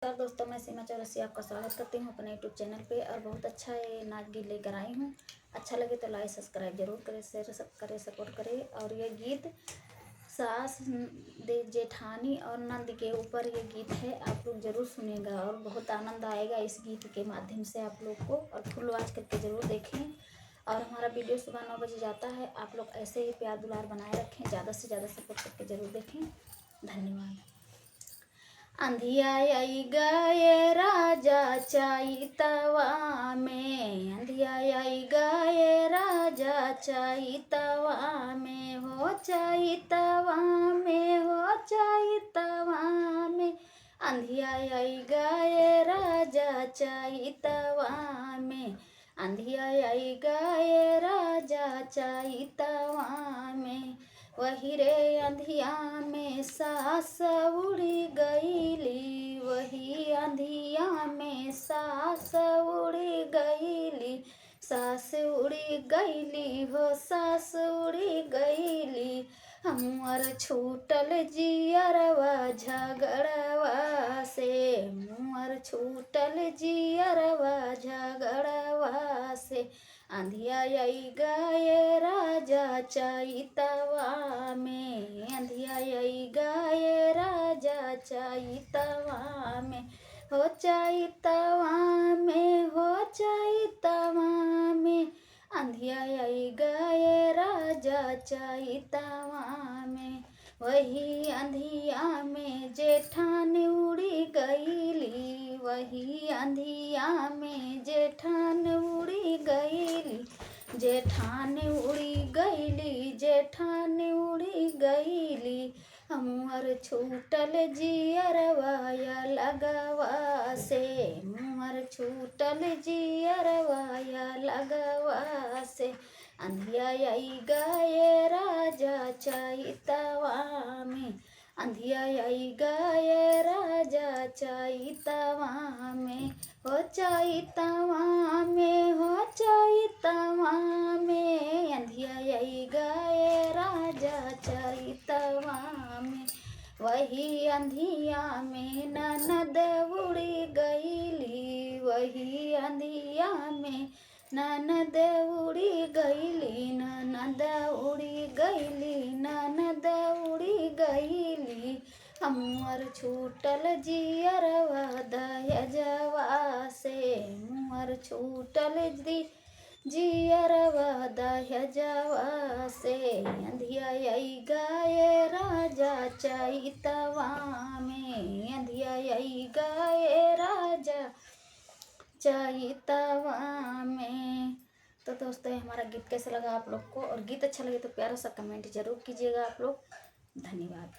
नमस्कार दोस्तों, मैं सीमा चौरसिया आपका स्वागत करती हूँ अपने यूट्यूब चैनल पे। और बहुत अच्छा ये नाच गीत लेकर आई हूँ। अच्छा लगे तो लाइक सब्सक्राइब जरूर करें, शेयर सब करें, सपोर्ट करें। और ये गीत सास दे जेठानी और नंद के ऊपर ये गीत है, आप लोग ज़रूर सुनेगा और बहुत आनंद आएगा इस गीत के माध्यम से आप लोग को। और फुल वॉच करके ज़रूर देखें। और हमारा वीडियो सुबह 9 बजे जाता है। आप लोग ऐसे ही प्यार दुलार बनाए रखें, ज़्यादा से ज़्यादा सपोर्ट करके ज़रूर देखें। धन्यवाद। अंधिया आई गए राजा चैतवा में, अंधिया आई गए राजा चैतवा में, हो चैतवा में, हो चैतवा में। अंधिया आई गए राजा चैतवा में, अंधिया आई गए राजा चैतवा में। वही रे अंधिया में सास उड़ी गईली, वही अंधिया में सास उड़ी गईली, सास उड़ी गईली, हो सास उड़ी गईली। हमर छूटल जियरवा झगड़वा से, हमर छूटल जियरवा झगड़वा से। अंधिया आई गए राजा चैतवा में, अंधिया आई गए राजा चैतवा में, हो चैतवा में, हो चैतवा में। अंधिया आई गए राजा चैतवा में। वही अंधिया में जेठान उड़ी गईली, वही अंधिया में जेठान उड़ी गईली, जेठान उड़ी गईली, जेठान उड़ी गईली। हमर छूटल जियरवा लगवा से, हमर छूटल जियरवा लगवा से। अंधिया आई गए राजा चैतवा में, अंधिया आई गए राजा चैतवा में, हो चैतवा में, हो चैतवा में। अंधिया आई गए राजा चैतवा में। वही अंधिया में ननद उड़ी गईली, वही अंधिया में ननद उड़ी गईली, ननद उड़ी गईली, ननद उड़ी गईली। हमर छूटल जियरवा दहेजवा से, हमर छूटल जियरवा दहेजवा से। अंधिया आई गए राजा चैतवा में, अंधिया आई गए राजा चैतवा में। तो दोस्तों, ये हमारा गीत कैसा लगा आप लोग को? और गीत अच्छा लगे तो प्यारा सा कमेंट जरूर कीजिएगा आप लोग। धन्यवाद।